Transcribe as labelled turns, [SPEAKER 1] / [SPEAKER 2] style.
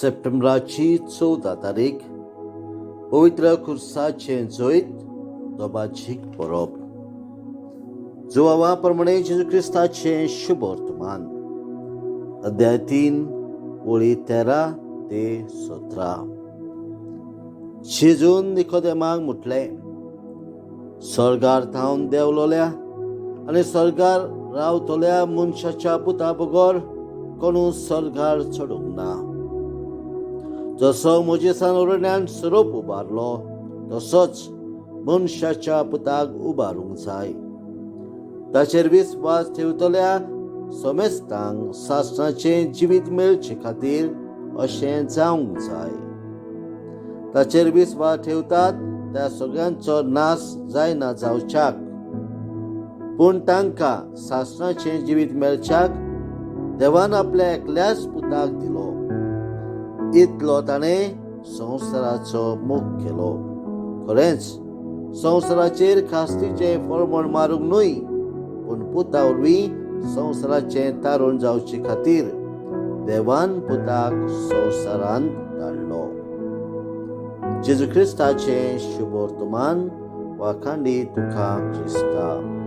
[SPEAKER 1] सप्टेंबराची 14 तारीख पवित्र खुर्साचे जोईत दोबाचीक बरोवप. जुवावा प्रमाणे जेजू क्रिस्ताचे शुभ वर्तमान. अध्याय 3 ओळी 13 ते 17. जेजून निकोदेमाक म्हटले, स्वर्गार थावन देंवलोल्या आनी स्वर्गार रावतल्या मनशाच्या पुता बगर कोणू स्वर्गार चडूंक ना. जसो मोजेसान ओरड्यान सोरोप उबारलो तसोच मनशाच्या पुताक उबारूंक जाय. ताचेर विस्वास ठेवतल्या सोमेस्तांक सासणाचें जिवीत मेळचे खातीर अशें जावंक जाय. ताचेर विस्वास ठेवतात त्या सगळ्यांचो नाश जायना जावच्याक, पूण तांकां सासणाचें जिवीत मेळच्याक देवान आपल्या एकल्याच पुताक दिलो. इतलो ताणें संवसाराचो मोग केलो. खरेंच संवसाराचेर खास्तीचें फळमण मारूंक न्हय, पूण पुता वरवीं संवसाराचें तारण जावचे खातीर देवान पुताक संवसारांत धाडलो. जेजू क्रिस्ताचें शुभ वर्तमान. वाखांडी तुका क्रिस्ता.